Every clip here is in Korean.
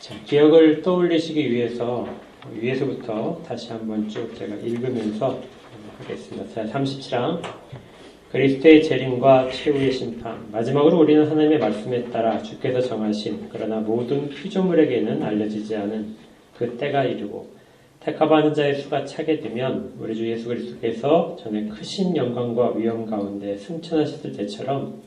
자, 기억을 떠올리시기 위해서부터 다시 한번 쭉 제가 읽으면서 하겠습니다. 자, 37장. 그리스도의 재림과 최후의 심판. 마지막으로 우리는 하나님의 말씀에 따라 주께서 정하신 그러나 모든 피조물에게는 알려지지 않은 그 때가 이르고 택함받은 자의 수가 차게 되면 우리 주 예수 그리스도께서 전에 크신 영광과 위엄 가운데 승천하셨을 때처럼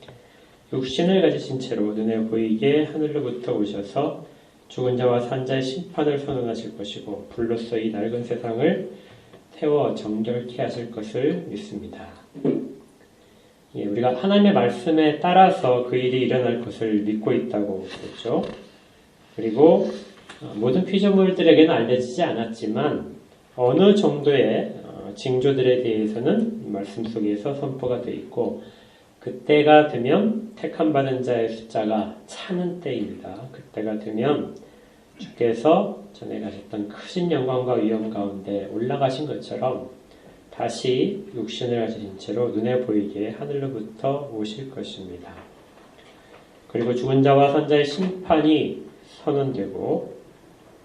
육신을 가지신 채로 눈에 보이게 하늘로부터 오셔서 죽은 자와 산 자의 심판을 선언하실 것이고 불로써 이 낡은 세상을 태워 정결케 하실 것을 믿습니다. 우리가 하나님의 말씀에 따라서 그 일이 일어날 것을 믿고 있다고 그랬죠. 그리고 모든 피조물들에게는 알려지지 않았지만 어느 정도의 징조들에 대해서는 말씀 속에서 선포가 되어 있고 그때가 되면 택함받은 자의 숫자가 차는 때입니다. 그때가 되면 주께서 전에 가셨던 크신 영광과 위엄 가운데 올라가신 것처럼 다시 육신을 가지신 채로 눈에 보이게 하늘로부터 오실 것입니다. 그리고 죽은 자와 산 자의 심판이 선언되고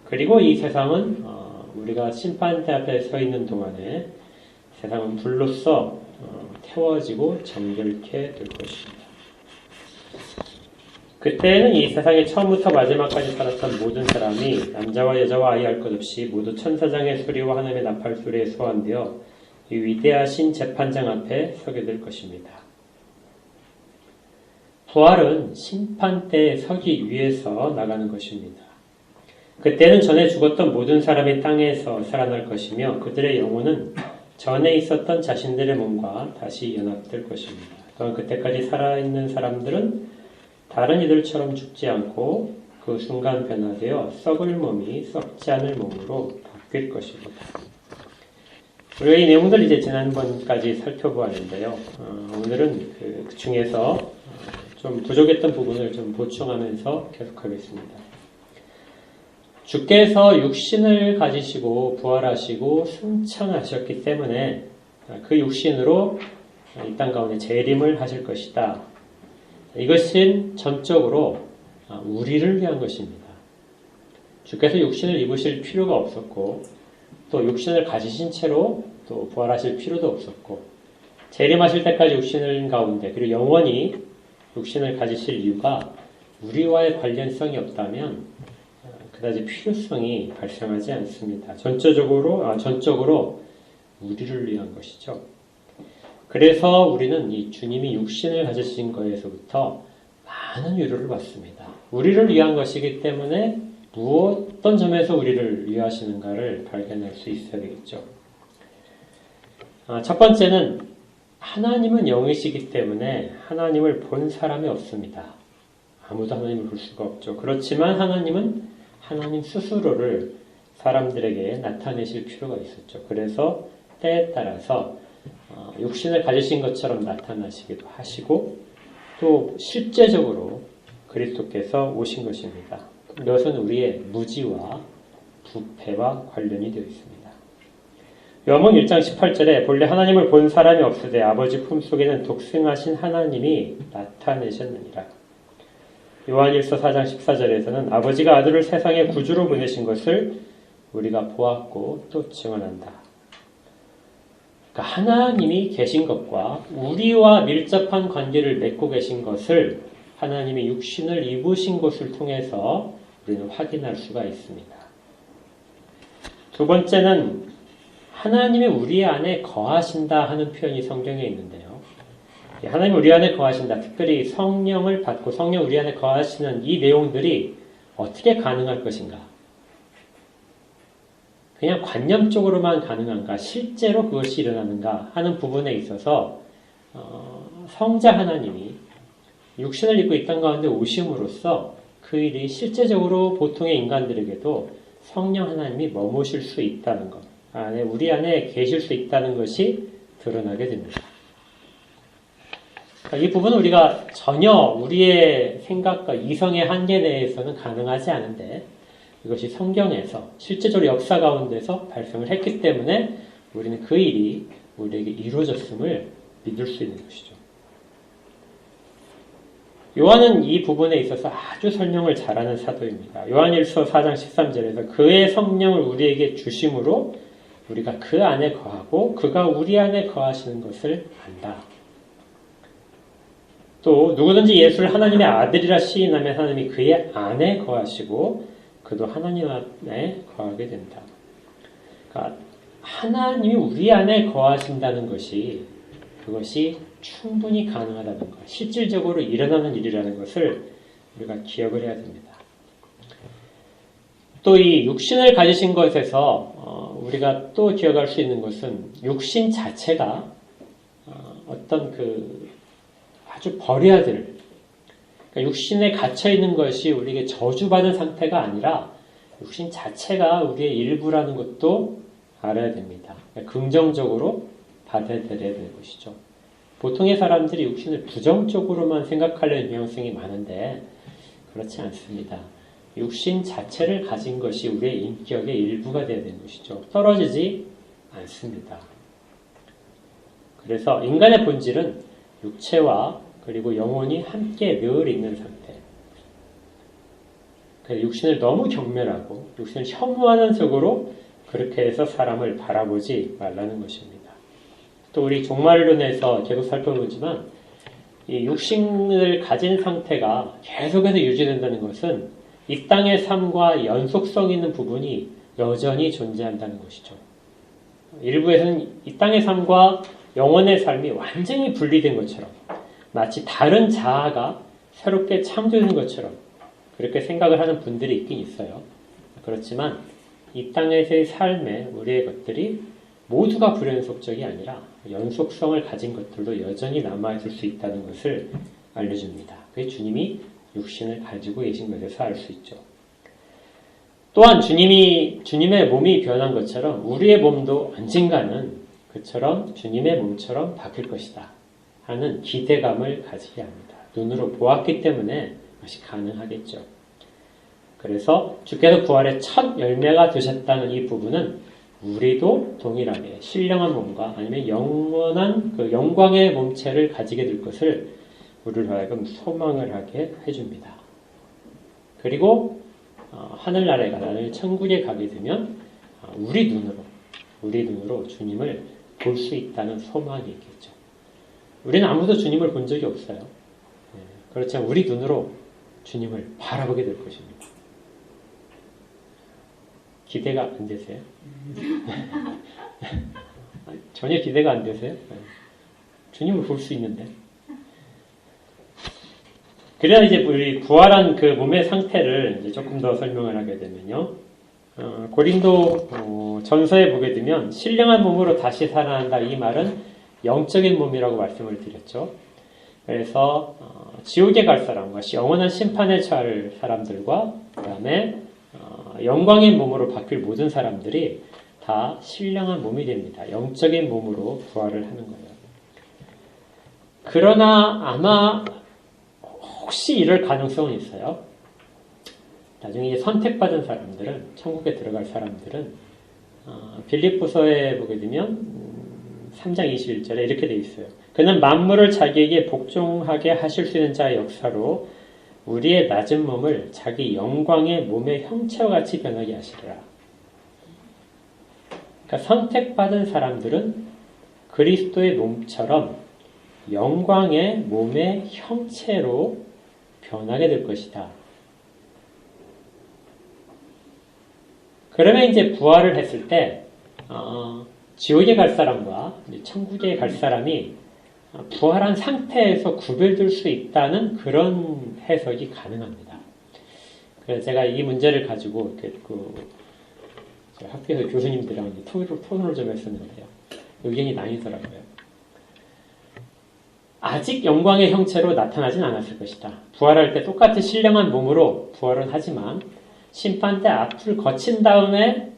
그리고 이 세상은 우리가 심판대 앞에 서 있는 동안에 세상은 불로써 태워지고 정결케 될 것입니다. 그때는 이 세상에 처음부터 마지막까지 살았던 모든 사람이 남자와 여자와 아이 할 것 없이 모두 천사장의 소리와 하나님의 나팔 소리에 소환되어 이 위대하신 재판장 앞에 서게 될 것입니다. 부활은 심판대에 서기 위해서 나가는 것입니다. 그때는 전에 죽었던 모든 사람이 땅에서 살아날 것이며 그들의 영혼은 전에 있었던 자신들의 몸과 다시 연합될 것입니다. 또한 그때까지 살아있는 사람들은 다른 이들처럼 죽지 않고 그 순간 변화되어 썩을 몸이 썩지 않을 몸으로 바뀔 것입니다. 우리가 이 내용들 이제 지난번까지 살펴보았는데요. 오늘은 그 중에서 좀 부족했던 부분을 좀 보충하면서 계속하겠습니다. 주께서 육신을 가지시고 부활하시고 승천하셨기 때문에 그 육신으로 이 땅 가운데 재림을 하실 것이다. 이것은 전적으로 우리를 위한 것입니다. 주께서 육신을 입으실 필요가 없었고 또 육신을 가지신 채로 또 부활하실 필요도 없었고 재림하실 때까지 육신을 가운데 그리고 영원히 육신을 가지실 이유가 우리와의 관련성이 없다면 그다지 필요성이 발생하지 않습니다. 전적으로 우리를 위한 것이죠. 그래서 우리는 이 주님이 육신을 가지신 거에서부터 많은 위로를 받습니다. 우리를 위한 것이기 때문에 어떤 점에서 우리를 위하시는가를 발견할 수 있어야 되겠죠. 첫 번째는 하나님은 영이시기 때문에 하나님을 본 사람이 없습니다. 아무도 하나님을 볼 수가 없죠. 그렇지만 하나님은 하나님 스스로를 사람들에게 나타내실 필요가 있었죠. 그래서 때에 따라서 육신을 가지신 것처럼 나타나시기도 하시고 또 실제적으로 그리스도께서 오신 것입니다. 이것은 우리의 무지와 부패와 관련이 되어 있습니다. 요한복음 1장 18절에 본래 하나님을 본 사람이 없으되 아버지 품속에는 독생하신 하나님이 나타내셨느니라. 요한일서 4장 14절에서는 아버지가 아들을 세상의 구주로 보내신 것을 우리가 보았고 또 증언한다. 그러니까 하나님이 계신 것과 우리와 밀접한 관계를 맺고 계신 것을 하나님이 육신을 입으신 것을 통해서 우리는 확인할 수가 있습니다. 두 번째는 하나님이 우리 안에 거하신다 하는 표현이 성경에 있는데요. 하나님이 우리 안에 거하신다. 특별히 성령을 받고 성령 우리 안에 거하시는 이 내용들이 어떻게 가능할 것인가? 그냥 관념적으로만 가능한가? 실제로 그것이 일어나는가? 하는 부분에 있어서 성자 하나님이 육신을 입고 이 땅 가운데 오심으로써 그 일이 실제적으로 보통의 인간들에게도 성령 하나님이 머무실 수 있다는 것, 우리 안에 계실 수 있다는 것이 드러나게 됩니다. 이 부분은 우리가 전혀 우리의 생각과 이성의 한계 내에서는 가능하지 않은데 이것이 성경에서 실제적으로 역사 가운데서 발생을 했기 때문에 우리는 그 일이 우리에게 이루어졌음을 믿을 수 있는 것이죠. 요한은 이 부분에 있어서 아주 설명을 잘하는 사도입니다. 요한일서 4장 13절에서 그의 성령을 우리에게 주심으로 우리가 그 안에 거하고 그가 우리 안에 거하시는 것을 안다. 또 누구든지 예수를 하나님의 아들이라 시인하면 하나님이 그의 안에 거하시고 그도 하나님 안에 거하게 된다. 그러니까 하나님이 우리 안에 거하신다는 것이 그것이 충분히 가능하다는 것, 실질적으로 일어나는 일이라는 것을 우리가 기억을 해야 됩니다. 또 이 육신을 가지신 것에서 우리가 또 기억할 수 있는 것은 육신 자체가 어떤 그 아주 버려야 될, 그러니까 육신에 갇혀 있는 것이 우리에게 저주받은 상태가 아니라 육신 자체가 우리의 일부라는 것도 알아야 됩니다. 그러니까 긍정적으로 받아들여야 되는 것이죠. 보통의 사람들이 육신을 부정적으로만 생각하려는 경향성이 많은데 그렇지 않습니다. 육신 자체를 가진 것이 우리의 인격의 일부가 되어야 되는 것이죠. 떨어지지 않습니다. 그래서 인간의 본질은 육체와 그리고 영혼이 함께 늘 있는 상태. 육신을 너무 경멸하고 육신을 혐오하는 속으로 그렇게 해서 사람을 바라보지 말라는 것입니다. 또 우리 종말론에서 계속 살펴보지만 이 육신을 가진 상태가 계속해서 유지된다는 것은 이 땅의 삶과 연속성 있는 부분이 여전히 존재한다는 것이죠. 일부에서는 이 땅의 삶과 영혼의 삶이 완전히 분리된 것처럼 마치 다른 자아가 새롭게 창조된 것처럼 그렇게 생각을 하는 분들이 있긴 있어요. 그렇지만 이 땅에서의 삶에 우리의 것들이 모두가 불연속적이 아니라 연속성을 가진 것들도 여전히 남아있을 수 있다는 것을 알려줍니다. 그게 주님이 육신을 가지고 계신 것에서 알 수 있죠. 또한 주님의 몸이 변한 것처럼 우리의 몸도 언젠가는 그처럼 주님의 몸처럼 바뀔 것이다 하는 기대감을 가지게 합니다. 눈으로 보았기 때문에 그것이 가능하겠죠. 그래서 주께서 부활의 첫 열매가 되셨다는 이 부분은 우리도 동일하게 신령한 몸과 아니면 영원한 그 영광의 몸체를 가지게 될 것을 우리를 하여금 소망을 하게 해줍니다. 그리고 하늘나라에 나중에 천국에 가게 되면 우리 눈으로 주님을 볼 수 있다는 소망이 있겠죠. 우리는 아무도 주님을 본 적이 없어요. 그렇지만 우리 눈으로 주님을 바라보게 될 것입니다. 기대가 안 되세요? 전혀 기대가 안 되세요? 주님을 볼 수 있는데. 그래야 이제 우리 부활한 그 몸의 상태를 이제 조금 더 설명을 하게 되면요. 고린도 전서에 보게 되면 신령한 몸으로 다시 살아난다 이 말은 영적인 몸이라고 말씀을 드렸죠. 그래서 지옥에 갈 사람과 영원한 심판에 처할 사람들과 그 다음에 영광의 몸으로 바뀔 모든 사람들이 다 신령한 몸이 됩니다. 영적인 몸으로 부활을 하는 거예요. 그러나 아마 혹시 이럴 가능성은 있어요. 나중에 이제 선택받은 사람들은, 천국에 들어갈 사람들은 빌립보서에 보게 되면 3장 21절에 이렇게 되어 있어요. 그는 만물을 자기에게 복종하게 하실 수 있는 자의 역사로 우리의 낮은 몸을 자기 영광의 몸의 형체와 같이 변하게 하시리라. 그러니까 선택받은 사람들은 그리스도의 몸처럼 영광의 몸의 형체로 변하게 될 것이다. 그러면 이제 부활을 했을 때 지옥에 갈 사람과 천국에 갈 사람이 부활한 상태에서 구별될 수 있다는 그런 해석이 가능합니다. 그래서 제가 이 문제를 가지고 이렇게 학교에서 교수님들이랑 토론을 좀 했었는데요. 의견이 나뉘더라고요. 아직 영광의 형체로 나타나진 않았을 것이다. 부활할 때 똑같은 신령한 몸으로 부활은 하지만 심판 때 앞을 거친 다음에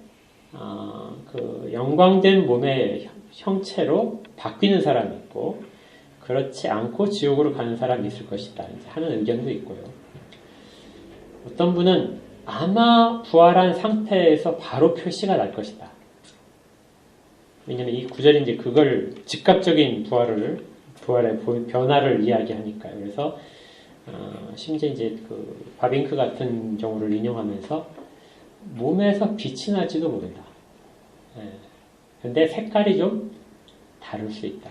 그 영광된 몸의 형체로 바뀌는 사람이 있고 그렇지 않고 지옥으로 가는 사람이 있을 것이다 하는 의견도 있고요. 어떤 분은 아마 부활한 상태에서 바로 표시가 날 것이다. 왜냐하면 이 구절이 이제 그걸 즉각적인 부활의 변화를 이야기하니까요. 그래서 심지어 이제 그 바빙크 같은 경우를 인용하면서 몸에서 빛이 날지도 모른다. 근데 색깔이 좀 다를 수 있다.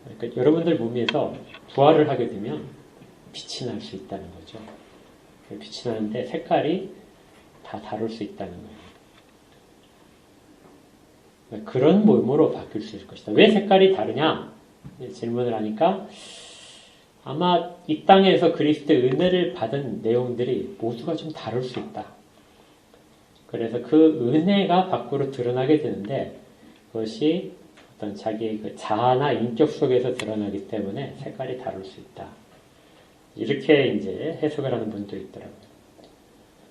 그러니까 여러분들 몸에서 부활을 하게 되면 빛이 날 수 있다는 거죠. 빛이 나는데 색깔이 다 다를 수 있다는 거예요. 그런 몸으로 바뀔 수 있을 것이다. 왜 색깔이 다르냐? 질문을 하니까 아마 이 땅에서 그리스도의 은혜를 받은 내용들이 모두가 좀 다를 수 있다. 그래서 그 은혜가 밖으로 드러나게 되는데 그것이 어떤 자기의 그 자아나 인격 속에서 드러나기 때문에 색깔이 다를 수 있다. 이렇게 이제 해석을 하는 분도 있더라고요.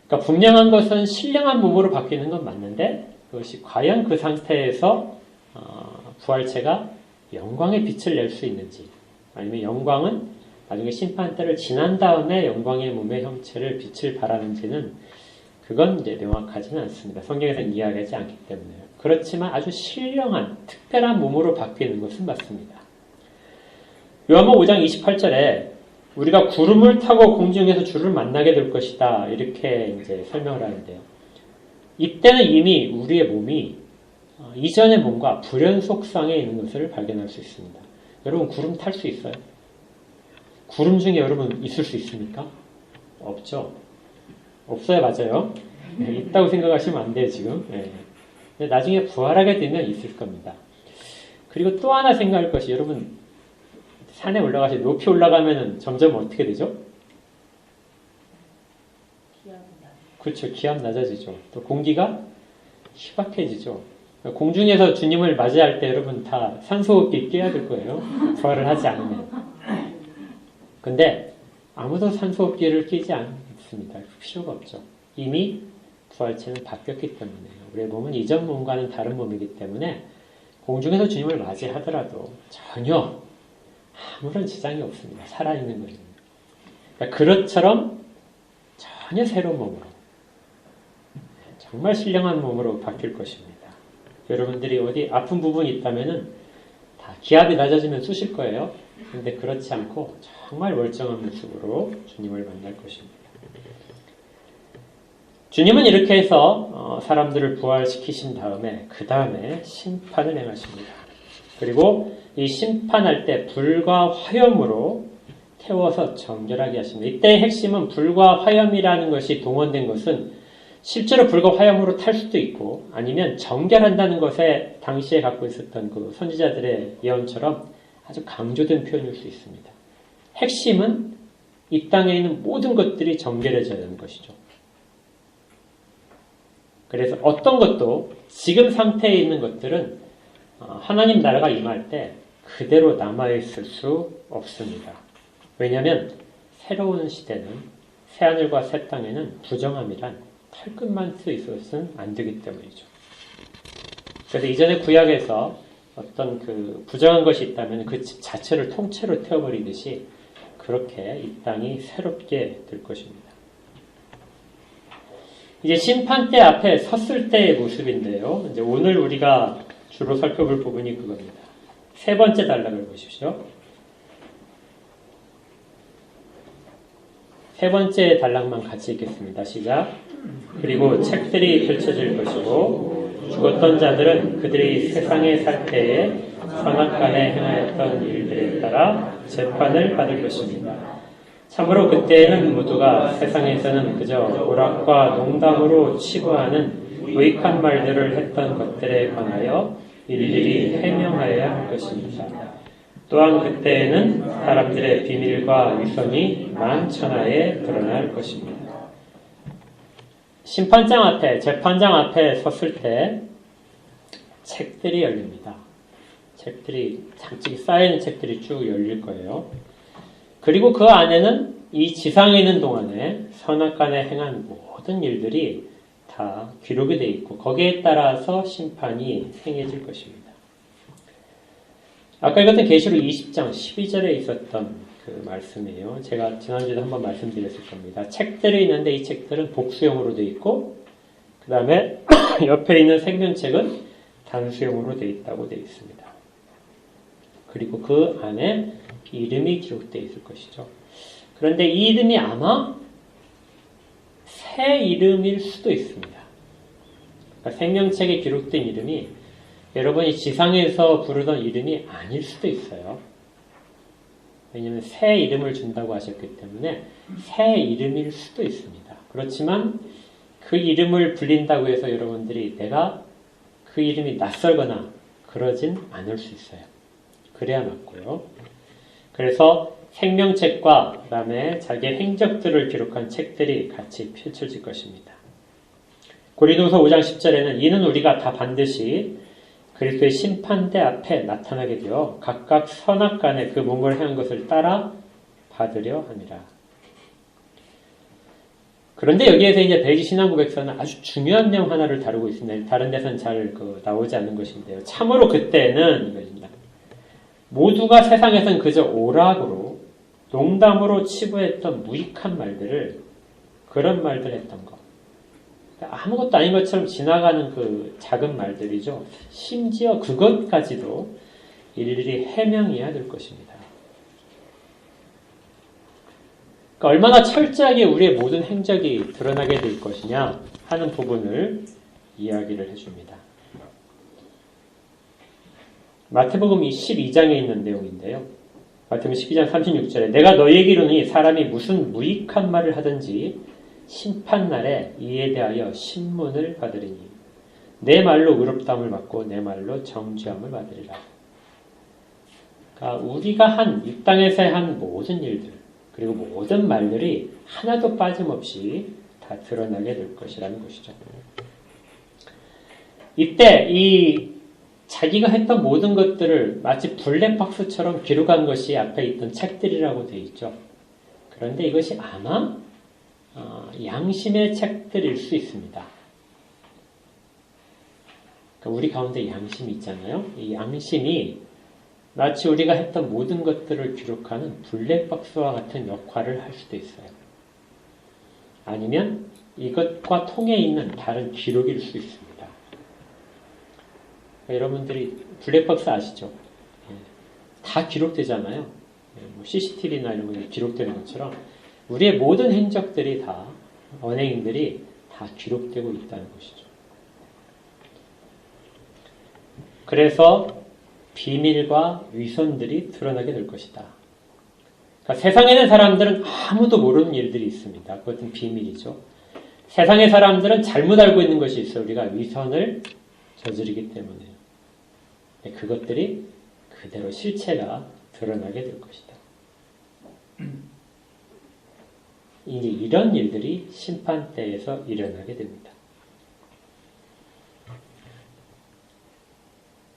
그러니까 분명한 것은 신령한 몸으로 바뀌는 건 맞는데 그것이 과연 그 상태에서 부활체가 영광의 빛을 낼 수 있는지 아니면 영광은 나중에 심판 때를 지난 다음에 영광의 몸의 형체를 빛을 발하는지는 그건 이제 명확하지는 않습니다. 성경에서는 이야기하지 않기 때문에요. 그렇지만 아주 신령한 특별한 몸으로 바뀌는 것은 맞습니다. 요한복음 5장 28절에 우리가 구름을 타고 공중에서 주를 만나게 될 것이다. 이렇게 이제 설명을 하는데요. 이때는 이미 우리의 몸이 이전의 몸과 불연 속상에 있는 것을 발견할 수 있습니다. 여러분 구름 탈 수 있어요? 구름 중에 여러분 있을 수 있습니까? 없죠. 없어요, 맞아요. 있다고 생각하시면 안 돼요, 지금. 근데 나중에 부활하게 되면 있을 겁니다. 그리고 또 하나 생각할 것이 여러분 산에 올라가시 높이 올라가면은 점점 어떻게 되죠? 그렇죠. 기압 낮아지죠. 또 공기가 희박해지죠. 공중에서 주님을 맞이할 때 여러분 다 산소호흡기 껴야 될 거예요. 부활을 하지 않으면. 근데 아무도 산소호흡기를 끼지 않습니다. 필요가 없죠. 이미 부활체는 바뀌었기 때문에요. 우리의 몸은 이전 몸과는 다른 몸이기 때문에 공중에서 주님을 맞이하더라도 전혀 아무런 지장이 없습니다. 살아있는 것입니다. 그러니까 그것처럼 전혀 새로운 몸으로 정말 신령한 몸으로 바뀔 것입니다. 여러분들이 어디 아픈 부분이 있다면은 다 기압이 낮아지면 쑤실 거예요. 근데 그렇지 않고 정말 멀쩡한 모습으로 주님을 만날 것입니다. 주님은 이렇게 해서 사람들을 부활시키신 다음에 그 다음에 심판을 행하십니다. 그리고 이 심판할 때 불과 화염으로 태워서 정결하게 하십니다. 이때의 핵심은 불과 화염이라는 것이 동원된 것은 실제로 불과 화염으로 탈 수도 있고 아니면 정결한다는 것에 당시에 갖고 있었던 그 선지자들의 예언처럼 아주 강조된 표현일 수 있습니다. 핵심은 이 땅에 있는 모든 것들이 정결해져야 하는 것이죠. 그래서 어떤 것도 지금 상태에 있는 것들은 하나님 나라가 임할 때 그대로 남아있을 수 없습니다. 왜냐하면 새로운 시대는 새하늘과 새 땅에는 부정함이란 털끝만 수 있어서는 안 되기 때문이죠. 그래서 이전에 구약에서 어떤 그 부정한 것이 있다면 그 집 자체를 통째로 태워버리듯이 그렇게 이 땅이 새롭게 될 것입니다. 이제 심판대 앞에 섰을 때의 모습인데요. 이제 오늘 우리가 주로 살펴볼 부분이 그겁니다. 세 번째 단락을 보십시오. 세 번째 단락만 같이 읽겠습니다. 시작. 그리고 책들이 펼쳐질 것이고 죽었던 자들은 그들이 세상에 살 때에 선악간에 행하였던 일들에 따라 재판을 받을 것입니다. 참으로 그때에는 모두가 세상에서는 그저 오락과 농담으로 치부하는 유익한 말들을 했던 것들에 관하여 일일이 해명하여야 할 것입니다. 또한 그때에는 사람들의 비밀과 위선이 만천하에 드러날 것입니다. 심판장 앞에, 재판장 앞에 섰을 때 책들이 열립니다. 책들이, 장찍이 쌓여있는 책들이 쭉 열릴 거예요. 그리고 그 안에는 이 지상에 있는 동안에 선악간에 행한 모든 일들이 다 기록이 되어 있고 거기에 따라서 심판이 행해질 것입니다. 아까 읽었던 계시록 20장 12절에 있었던 그 말씀이에요. 제가 지난주에도 한번 말씀드렸을 겁니다. 책들이 있는데 이 책들은 복수형으로 되어 있고 그 다음에 옆에 있는 생명책은 단수형으로 되어 있다고 되어 있습니다. 그리고 그 안에 이름이 기록되어 있을 것이죠. 그런데 이 이름이 아마 새 이름일 수도 있습니다. 그러니까 생명책에 기록된 이름이 여러분이 지상에서 부르던 이름이 아닐 수도 있어요. 왜냐하면 새 이름을 준다고 하셨기 때문에 새 이름일 수도 있습니다. 그렇지만 그 이름을 불린다고 해서 여러분들이 내가 그 이름이 낯설거나 그러진 않을 수 있어요. 그래야 맞고요. 그래서 생명책과 그 다음에 자기의 행적들을 기록한 책들이 같이 펼쳐질 것입니다. 고린도서 5장 10절에는 이는 우리가 다 반드시 그리스도의 심판대 앞에 나타나게 되어 각각 선악간에 그 몸을 행한 것을 따라 받으려 함이라. 그런데 여기에서 이제 배기신앙고백서는 아주 중요한 내용 하나를 다루고 있습니다. 다른 데서는 잘 나오지 않는 것인데요. 참으로 그때는 이것입니다. 모두가 세상에서는 그저 오락으로 농담으로 치부했던 무익한 말들을 그런 말들 했던 것. 아무것도 아닌 것처럼 지나가는 그 작은 말들이죠. 심지어 그것까지도 일일이 해명해야 될 것입니다. 그러니까 얼마나 철저하게 우리의 모든 행적이 드러나게 될 것이냐 하는 부분을 이야기를 해줍니다. 마태복음 12장에 있는 내용인데요. 마태복음 12장 36절에 내가 너희에게 이르노니 사람이 무슨 무익한 말을 하든지 심판날에 이에 대하여 신문을 받으리니 내 말로 의롭다함을 받고 내 말로 정죄함을 받으리라. 그러니까 우리가 이 땅에서 한 모든 일들 그리고 모든 말들이 하나도 빠짐없이 다 드러나게 될 것이라는 것이죠. 이때 이 자기가 했던 모든 것들을 마치 블랙박스처럼 기록한 것이 앞에 있던 책들이라고 되어 있죠. 그런데 이것이 아마 양심의 책들일 수 있습니다. 그러니까 우리 가운데 양심이 있잖아요. 이 양심이 마치 우리가 했던 모든 것들을 기록하는 블랙박스와 같은 역할을 할 수도 있어요. 아니면 이것과 통해 있는 다른 기록일 수 있습니다. 여러분들이 블랙박스 아시죠? 다 기록되잖아요. CCTV나 이런 것들이 기록되는 것처럼 우리의 모든 행적들이 다 언행들이 다 기록되고 있다는 것이죠. 그래서 비밀과 위선들이 드러나게 될 것이다. 그러니까 세상에 있는 사람들은 아무도 모르는 일들이 있습니다. 그것은 비밀이죠. 세상의 사람들은 잘못 알고 있는 것이 있어요. 우리가 위선을 저지르기 때문에. 그것들이 그대로 실체가 드러나게 될 것이다. 이제 이런 일들이 심판대에서 일어나게 됩니다.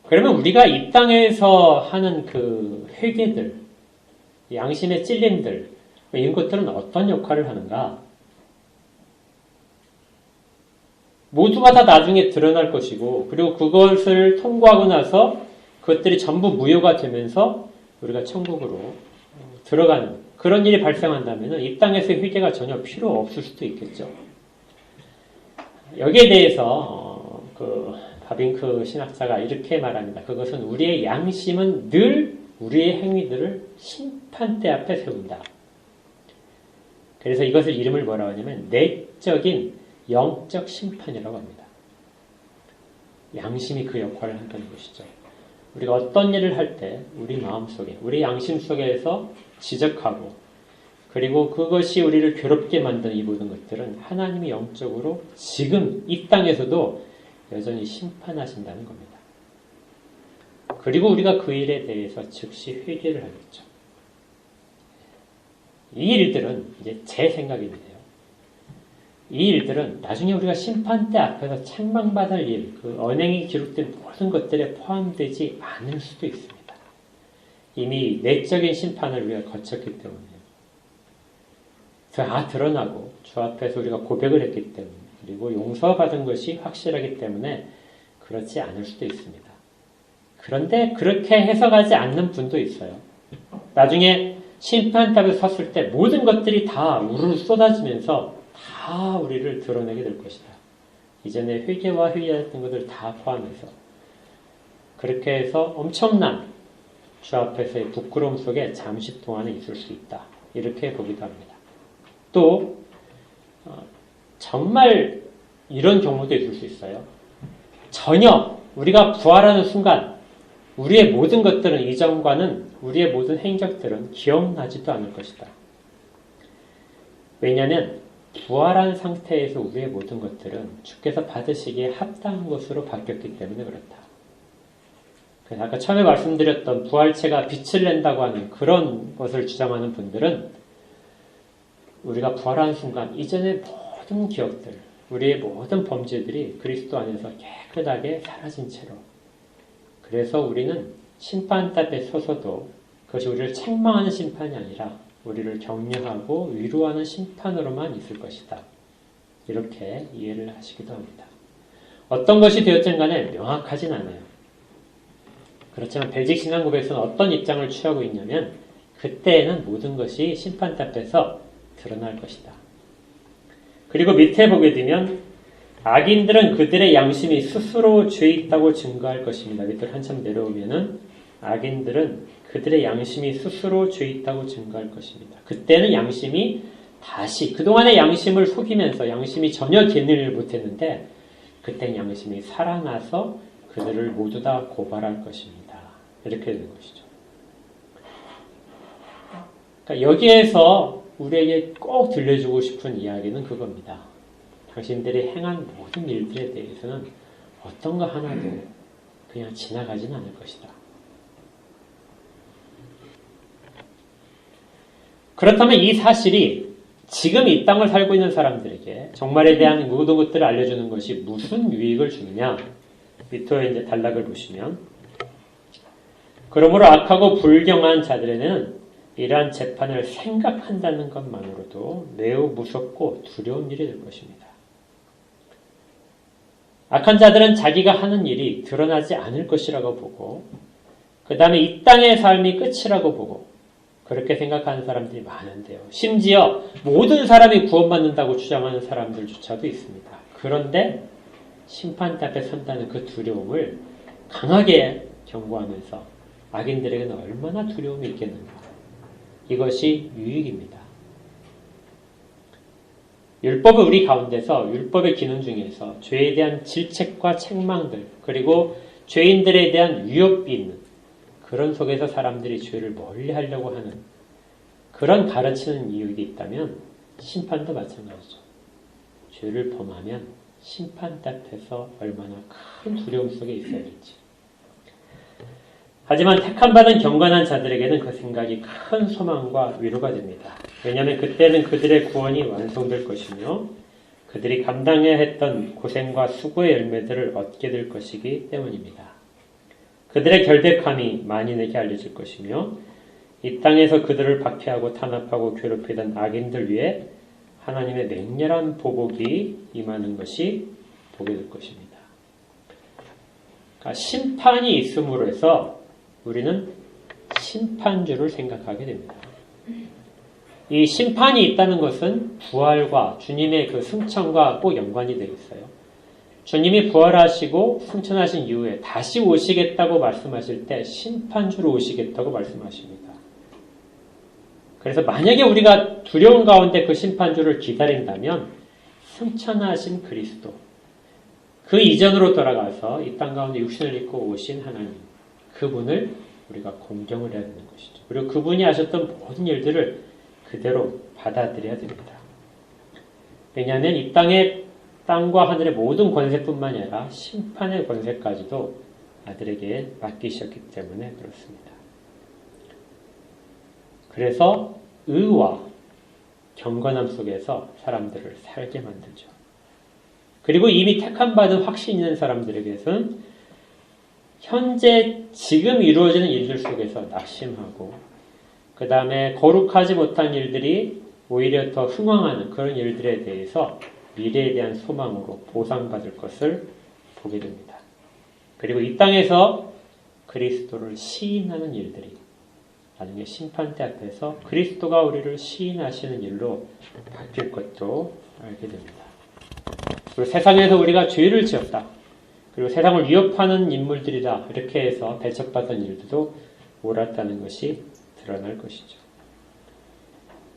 그러면 우리가 이 땅에서 하는 그 회개들, 양심의 찔림들, 이런 것들은 어떤 역할을 하는가? 모두가 다 나중에 드러날 것이고, 그리고 그것을 통과하고 나서 그것들이 전부 무효가 되면서 우리가 천국으로 들어가는 그런 일이 발생한다면 이 땅에서의 회개가 전혀 필요 없을 수도 있겠죠. 여기에 대해서 바빙크 신학자가 이렇게 말합니다. 그것은 우리의 양심은 늘 우리의 행위들을 심판대 앞에 세운다. 그래서 이것을 이름을 뭐라고 하냐면 내적인 영적 심판이라고 합니다. 양심이 그 역할을 한다는 것이죠. 우리가 어떤 일을 할 때 우리 마음속에, 우리 양심 속에서 지적하고 그리고 그것이 우리를 괴롭게 만드는 이 모든 것들은 하나님이 영적으로 지금 이 땅에서도 여전히 심판하신다는 겁니다. 그리고 우리가 그 일에 대해서 즉시 회개를 하겠죠. 이 일들은 이제 제 생각인데요. 이 일들은 나중에 우리가 심판대 앞에서 책망받을 일, 그 언행이 기록된 모든 것들에 포함되지 않을 수도 있습니다. 이미 내적인 심판을 우리가 거쳤기 때문에 다 드러나고 주 앞에서 우리가 고백을 했기 때문에 그리고 용서받은 것이 확실하기 때문에 그렇지 않을 수도 있습니다. 그런데 그렇게 해석하지 않는 분도 있어요. 나중에 심판탑에 섰을 때 모든 것들이 다 우르르 쏟아지면서 다 우리를 드러내게 될 것이다. 이전에 회개와 회개했던 것들 다 포함해서 그렇게 해서 엄청난 주 앞에서의 부끄러움 속에 잠시 동안은 있을 수 있다. 이렇게 보기도 합니다. 또 정말 이런 경우도 있을 수 있어요. 전혀 우리가 부활하는 순간 우리의 모든 것들은 이전과는 우리의 모든 행적들은 기억나지도 않을 것이다. 왜냐하면 부활한 상태에서 우리의 모든 것들은 주께서 받으시기에 합당한 것으로 바뀌었기 때문에 그렇다. 그래서 아까 처음에 말씀드렸던 부활체가 빛을 낸다고 하는 그런 것을 주장하는 분들은 우리가 부활한 순간 이전의 모든 기억들, 우리의 모든 범죄들이 그리스도 안에서 깨끗하게 사라진 채로, 그래서 우리는 심판대 앞에 서서도 그것이 우리를 책망하는 심판이 아니라 우리를 격려하고 위로하는 심판으로만 있을 것이다. 이렇게 이해를 하시기도 합니다. 어떤 것이 되었든 간에 명확하진 않아요. 그렇지만 벨직 신앙고백에서는 어떤 입장을 취하고 있냐면 그때에는 모든 것이 심판대 앞에서 드러날 것이다. 그리고 밑에 보게 되면 악인들은 그들의 양심이 스스로 죄 있다고 증거할 것입니다. 밑으로 한참 내려오면은 악인들은 그들의 양심이 스스로 죄 있다고 증거할 것입니다. 그때는 양심이 다시 그동안의 양심을 속이면서 양심이 전혀 개는을 못했는데 그때는 양심이 살아나서 그들을 모두 다 고발할 것입니다. 이렇게 되는 것이죠. 그러니까 여기에서 우리에게 꼭 들려주고 싶은 이야기는 그겁니다. 당신들이 행한 모든 일들에 대해서는 어떤 거 하나도 그냥 지나가지는 않을 것이다. 그렇다면 이 사실이 지금 이 땅을 살고 있는 사람들에게 정말에 대한 모든 것들을 알려주는 것이 무슨 유익을 주느냐? 밑에 이제 단락을 보시면 그러므로 악하고 불경한 자들에는 이러한 재판을 생각한다는 것만으로도 매우 무섭고 두려운 일이 될 것입니다. 악한 자들은 자기가 하는 일이 드러나지 않을 것이라고 보고 그 다음에 이 땅의 삶이 끝이라고 보고 그렇게 생각하는 사람들이 많은데요. 심지어 모든 사람이 구원받는다고 주장하는 사람들조차도 있습니다. 그런데 심판대 앞에 선다는 그 두려움을 강하게 경고하면서 악인들에게는 얼마나 두려움이 있겠는가. 이것이 유익입니다. 율법은 우리 가운데서 율법의 기능 중에서 죄에 대한 질책과 책망들 그리고 죄인들에 대한 위협이 있는 그런 속에서 사람들이 죄를 멀리 하려고 하는 그런 가르치는 이유가 있다면 심판도 마찬가지죠. 죄를 범하면 심판대 앞에서 얼마나 큰 두려움 속에 있어야 될지. 하지만 택함받은 경건한 자들에게는 그 생각이 큰 소망과 위로가 됩니다. 왜냐하면 그때는 그들의 구원이 완성될 것이며 그들이 감당해야 했던 고생과 수고의 열매들을 얻게 될 것이기 때문입니다. 그들의 결백함이 만인에게 알려질 것이며 이 땅에서 그들을 박해하고 탄압하고 괴롭히던 악인들 위해 하나님의 맹렬한 보복이 임하는 것이 보게 될 것입니다. 그러니까 심판이 있음으로 해서 우리는 심판주를 생각하게 됩니다. 이 심판이 있다는 것은 부활과 주님의 그 승천과 꼭 연관이 되어 있어요. 주님이 부활하시고 승천하신 이후에 다시 오시겠다고 말씀하실 때 심판주로 오시겠다고 말씀하십니다. 그래서 만약에 우리가 두려운 가운데 그 심판주를 기다린다면 승천하신 그리스도, 그 이전으로 돌아가서 이 땅 가운데 육신을 입고 오신 하나님, 그분을 우리가 공경을 해야 되는 것이죠. 그리고 그분이 하셨던 모든 일들을 그대로 받아들여야 됩니다. 왜냐하면 이 땅과 하늘의 모든 권세뿐만이 아니라 심판의 권세까지도 아들에게 맡기셨기 때문에 그렇습니다. 그래서 의와 경건함 속에서 사람들을 살게 만들죠. 그리고 이미 택함받은 확신 있는 사람들에게서는 현재 지금 이루어지는 일들 속에서 낙심하고 그 다음에 거룩하지 못한 일들이 오히려 더 흥황하는 그런 일들에 대해서 미래에 대한 소망으로 보상받을 것을 보게 됩니다. 그리고 이 땅에서 그리스도를 시인하는 일들이 나중에 심판대 앞에서 그리스도가 우리를 시인하시는 일로 바뀔 것도 알게 됩니다. 그리고 세상에서 우리가 죄를 지었다. 그리고 세상을 위협하는 인물들이다. 이렇게 해서 배척받은 일들도 옳았다는 것이 드러날 것이죠.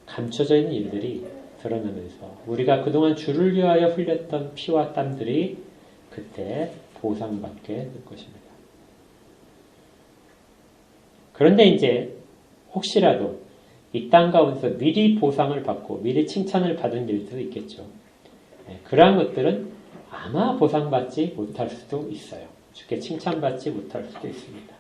감춰져 있는 일들이 드러나면서 우리가 그동안 주를 위하여 흘렸던 피와 땀들이 그때 보상받게 될 것입니다. 그런데 이제 혹시라도 이 땅 가운데서 미리 보상을 받고 미리 칭찬을 받은 일들도 있겠죠. 그러한 것들은 아마 보상받지 못할 수도 있어요. 주께 칭찬받지 못할 수도 있습니다.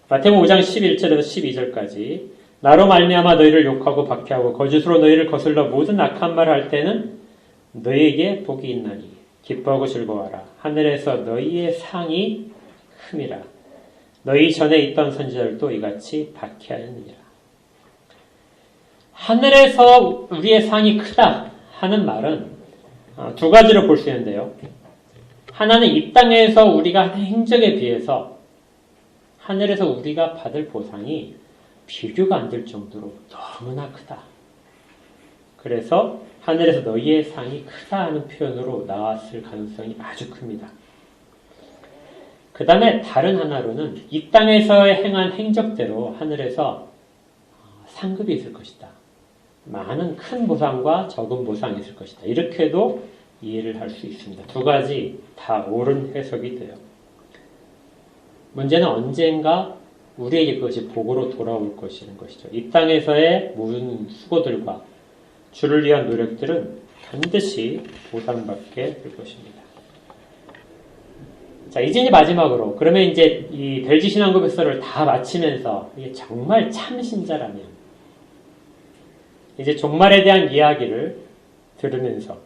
마태복음 5장 11절에서 12절까지 나로 말미암아 너희를 욕하고 박해하고 거짓으로 너희를 거슬러 모든 악한 말을 할 때는 너희에게 복이 있나니 기뻐하고 즐거워하라. 하늘에서 너희의 상이 큼이라. 너희 전에 있던 선지자들도 이같이 박해하였느니라. 하늘에서 우리의 상이 크다 하는 말은 두 가지로 볼 수 있는데요. 하나는 이 땅에서 우리가 한 행적에 비해서 하늘에서 우리가 받을 보상이 비교가 안 될 정도로 너무나 크다. 그래서 하늘에서 너희의 상이 크다 하는 표현으로 나왔을 가능성이 아주 큽니다. 그 다음에 다른 하나로는 이 땅에서 행한 행적대로 하늘에서 상급이 있을 것이다. 많은 큰 보상과 적은 보상이 있을 것이다. 이렇게도 이해를 할 수 있습니다. 두 가지 다 옳은 해석이 돼요. 문제는 언젠가 우리에게 그것이 복으로 돌아올 것이라는 것이죠. 이 땅에서의 모든 수고들과 주를 위한 노력들은 반드시 보상받게 될 것입니다. 자, 이제 마지막으로 그러면 이제 이 벨지 신앙고백서를 다 마치면서 이게 정말 참 신자라면 이제 종말에 대한 이야기를 들으면서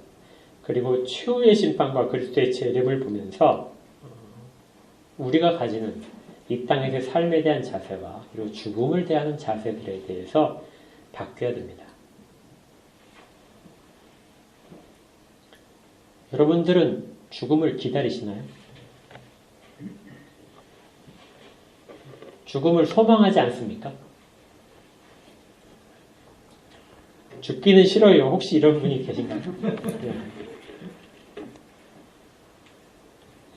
그리고 최후의 심판과 그리스도의 재림을 보면서 우리가 가지는 이 땅에서의 삶에 대한 자세와 그리고 죽음을 대하는 자세들에 대해서 바뀌어야 됩니다. 여러분들은 죽음을 기다리시나요? 죽음을 소망하지 않습니까? 죽기는 싫어요. 혹시 이런 분이 계신가요? 네.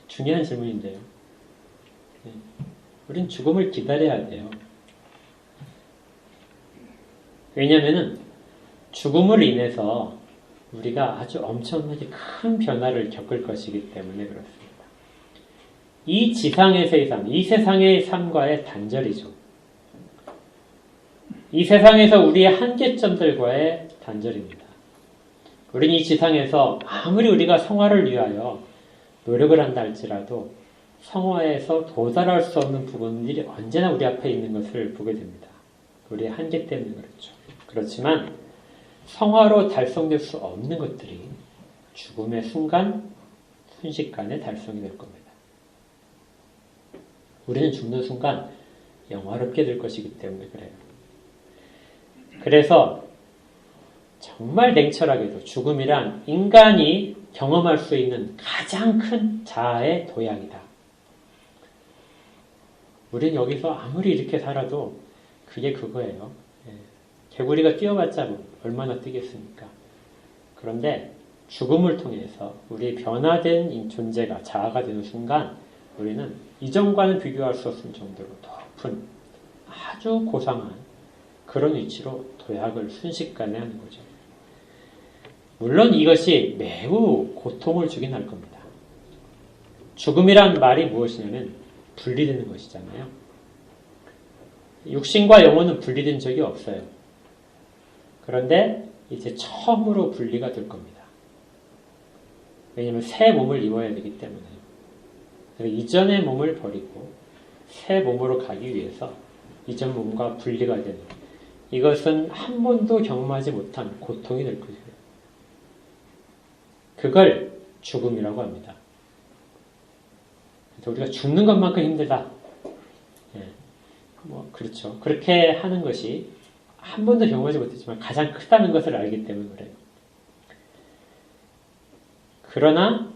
중요한 질문인데요. 네. 우린 죽음을 기다려야 돼요. 왜냐하면 죽음을 인해서 우리가 아주 엄청나게 큰 변화를 겪을 것이기 때문에 그렇습니다. 이 지상에서의 삶, 이 세상의 삶과의 단절이죠. 이 세상에서 우리의 한계점들과의 단절입니다. 우리는 이 지상에서 아무리 우리가 성화를 위하여 노력을 한다 할지라도 성화에서 도달할 수 없는 부분들이 언제나 우리 앞에 있는 것을 보게 됩니다. 우리의 한계 때문에 그렇죠. 그렇지만 성화로 달성될 수 없는 것들이 죽음의 순간, 순식간에 달성이 될 겁니다. 우리는 죽는 순간 영화롭게 될 것이기 때문에 그래요. 그래서 정말 냉철하게도 죽음이란 인간이 경험할 수 있는 가장 큰 자아의 도약이다. 우리는 여기서 아무리 이렇게 살아도 그게 그거예요. 개구리가 뛰어봤자 얼마나 뛰겠습니까? 그런데 죽음을 통해서 우리의 변화된 존재가 자아가 되는 순간 우리는 이전과는 비교할 수 없을 정도로 높은 아주 고상한 그런 위치로 도약을 순식간에 하는 거죠. 물론 이것이 매우 고통을 주긴 할 겁니다. 죽음이란 말이 무엇이냐면 분리되는 것이잖아요. 육신과 영혼은 분리된 적이 없어요. 그런데 이제 처음으로 분리가 될 겁니다. 왜냐하면 새 몸을 입어야 되기 때문에. 이전의 몸을 버리고 새 몸으로 가기 위해서 이전 몸과 분리가 되는 이것은 한 번도 경험하지 못한 고통이 될 것이에요. 그걸 죽음이라고 합니다. 그래서 우리가 죽는 것만큼 힘들다. 그렇죠. 그렇게 하는 것이 한 번도 경험하지 못했지만 가장 크다는 것을 알기 때문에 그래요. 그러나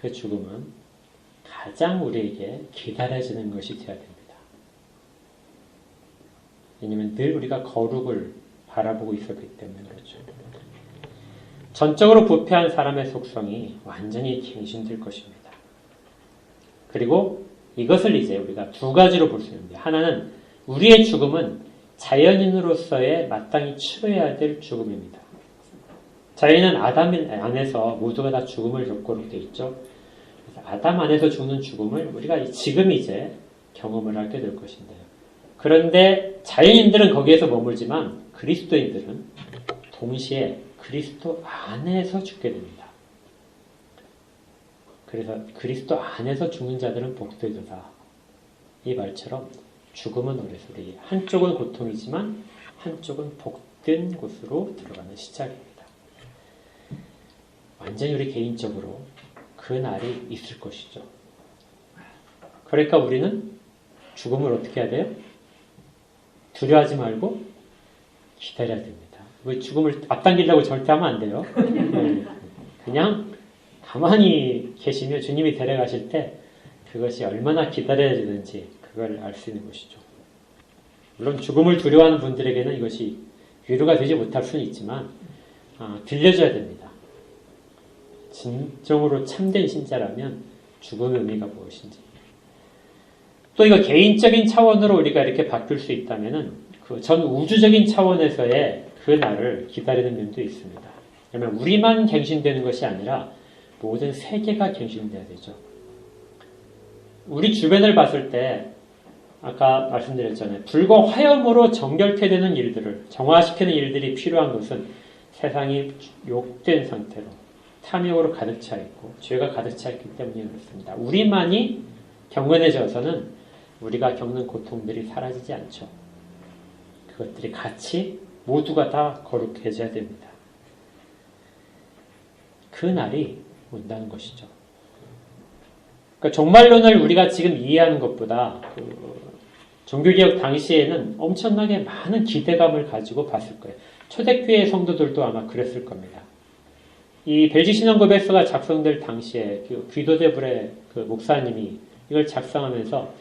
그 죽음은 가장 우리에게 기다려지는 것이 되어야 됩니다. 왜냐하면 늘 우리가 거룩을 바라보고 있었기 때문에 그렇죠. 전적으로 부패한 사람의 속성이 완전히 갱신될 것입니다. 그리고 이것을 이제 우리가 두 가지로 볼 수 있는데, 하나는 우리의 죽음은 자연인으로서의 마땅히 치러야 될 죽음입니다. 자연은 아담 안에서 모두가 다 죽음을 겪도록 되어 있죠. 그래서 아담 안에서 죽는 죽음을 우리가 지금 이제 경험을 하게 될 것인데요. 그런데 자연인들은 거기에서 머물지만 그리스도인들은 동시에 그리스도 안에서 죽게 됩니다. 그래서 그리스도 안에서 죽는 자들은 복되도다. 이 말처럼 죽음은 오래소리. 한쪽은 고통이지만 한쪽은 복된 곳으로 들어가는 시작입니다. 완전히 우리 개인적으로 그 날이 있을 것이죠. 그러니까 우리는 죽음을 어떻게 해야 돼요? 두려워하지 말고 기다려야 됩니다. 죽음을 앞당기려고 절대 하면 안 돼요. 그냥 가만히 계시며 주님이 데려가실 때 그것이 얼마나 기다려야 되는지 그걸 알 수 있는 것이죠. 물론 죽음을 두려워하는 분들에게는 이것이 위로가 되지 못할 수는 있지만 들려줘야 됩니다. 진정으로 참된 신자라면 죽음의 의미가 무엇인지. 또 이거 개인적인 차원으로 우리가 이렇게 바뀔 수 있다면은 그 전 우주적인 차원에서의 그 날을 기다리는 면도 있습니다. 그러면 우리만 갱신되는 것이 아니라 모든 세계가 갱신돼야 되죠. 우리 주변을 봤을 때 아까 말씀드렸잖아요. 불과 화염으로 정결케 되는 일들을 정화시키는 일들이 필요한 것은 세상이 욕된 상태로 탐욕으로 가득 차 있고 죄가 가득 차 있기 때문에 그렇습니다. 우리만이 경건해져서는 우리가 겪는 고통들이 사라지지 않죠. 그것들이 같이 모두가 다 거룩해져야 됩니다. 그 날이 온다는 것이죠. 그러니까 종말론을 우리가 지금 이해하는 것보다 종교개혁 당시에는 엄청나게 많은 기대감을 가지고 봤을 거예요. 초대교회 성도들도 아마 그랬을 겁니다. 이 벨직 신앙고백서가 작성될 당시에 귀도데브레 그 목사님이 이걸 작성하면서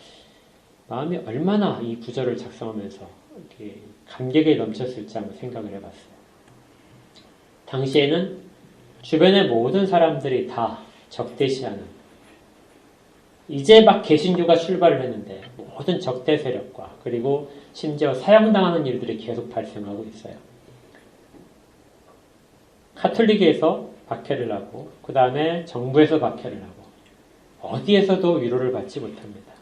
마음이 얼마나 이 구절을 작성하면서 이렇게 감격에 넘쳤을지 한번 생각을 해봤어요. 당시에는 주변의 모든 사람들이 다 적대시하는, 이제 막 개신교가 출발을 했는데 모든 적대 세력과 그리고 심지어 사형당하는 일들이 계속 발생하고 있어요. 카톨릭에서 박해를 하고 그 다음에 정부에서 박해를 하고 어디에서도 위로를 받지 못합니다.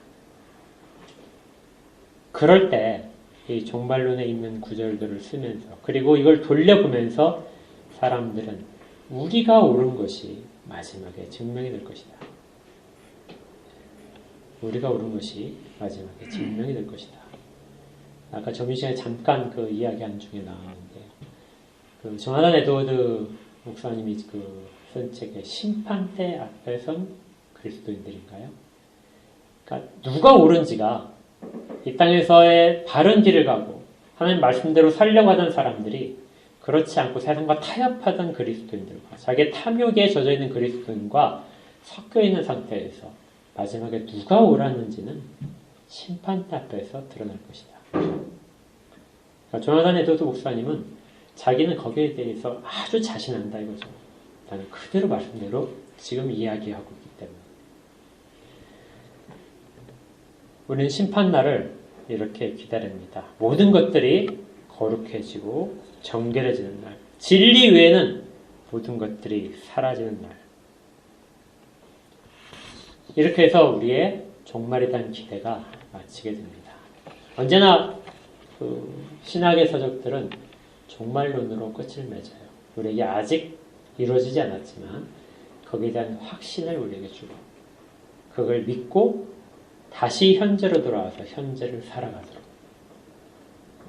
그럴 때 이 종말론에 있는 구절들을 쓰면서 그리고 이걸 돌려보면서 사람들은 우리가 옳은 것이 마지막에 증명이 될 것이다. 우리가 옳은 것이 마지막에 증명이 될 것이다. 아까 점심시간에 잠깐 그 이야기한 중에 나왔는데 그 조나단 에드워드 목사님이 쓴 책의 심판대 앞에선 그리스도인들인가요? 그러니까 누가 옳은지가 이 땅에서의 바른 길을 가고 하나님 말씀대로 살려고 하던 사람들이 그렇지 않고 세상과 타협하던 그리스도인들과 자기의 탐욕에 젖어있는 그리스도인과 섞여있는 상태에서 마지막에 누가 옳았는지는 심판대 앞에서 드러날 것이다. 그러니까 조나단 에드워드 목사님은 자기는 거기에 대해서 아주 자신한다 이거죠. 나는 그대로 말씀대로 지금 이야기하고 있기 때문에. 우리는 심판날을 이렇게 기다립니다. 모든 것들이 거룩해지고 정결해지는 날. 진리 외에는 모든 것들이 사라지는 날. 이렇게 해서 우리의 종말에 대한 기대가 마치게 됩니다. 언제나 신학의 서적들은 종말론으로 끝을 맺어요. 우리에게 아직 이루어지지 않았지만 거기에 대한 확신을 우리에게 주고 그걸 믿고 다시 현재로 돌아와서 현재를 살아가도록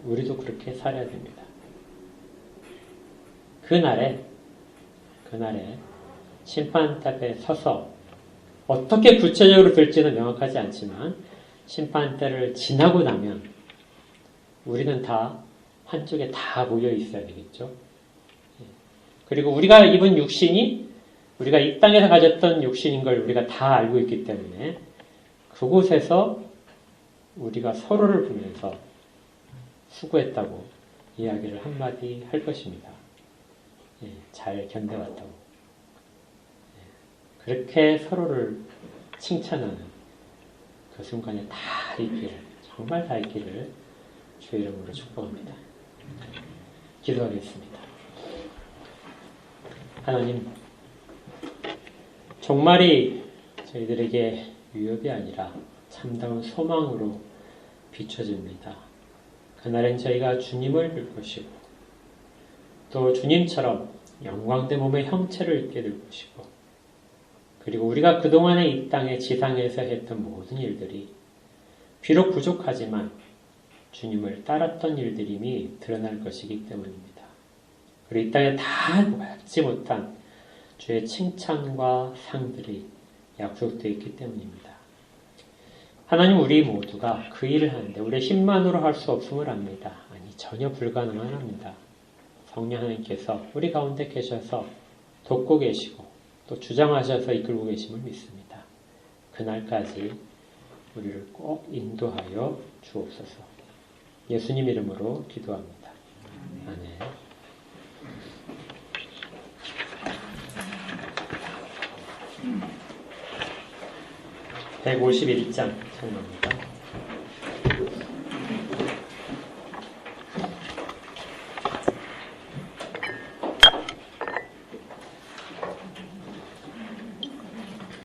우리도 그렇게 살아야 됩니다. 그날에 심판탑에 서서 어떻게 구체적으로 될지는 명확하지 않지만 심판대를 지나고 나면 우리는 다 한쪽에 다 모여 있어야 되겠죠. 그리고 우리가 입은 육신이 우리가 이 땅에서 가졌던 육신인 걸 우리가 다 알고 있기 때문에 그곳에서 우리가 서로를 보면서 수고했다고 이야기를 한마디 할 것입니다. 잘 견뎌왔다고. 그렇게 서로를 칭찬하는 그 순간에 다 있기를, 정말 다 있기를 주 이름으로 축복합니다. 기도하겠습니다. 하나님, 종말이 저희들에게 위협이 아니라 참다운 소망으로 비춰집니다. 그날엔 저희가 주님을 볼 것이고 또 주님처럼 영광된 몸의 형체를 입게 될 것이고 그리고 우리가 그동안에 이 땅에 지상에서 했던 모든 일들이 비록 부족하지만 주님을 따랐던 일들임이 드러날 것이기 때문입니다. 그리고 이 땅에 다 받지 못한 주의 칭찬과 상들이 약속되어 있기 때문입니다. 하나님, 우리 모두가 그 일을 하는데 우리의 힘만으로 할 수 없음을 압니다. 아니, 전혀 불가능한 합니다. 성령 하나님께서 우리 가운데 계셔서 돕고 계시고 또 주장하셔서 이끌고 계심을 믿습니다. 그날까지 우리를 꼭 인도하여 주옵소서. 예수님 이름으로 기도합니다. 아멘. 151장 찬양합니다.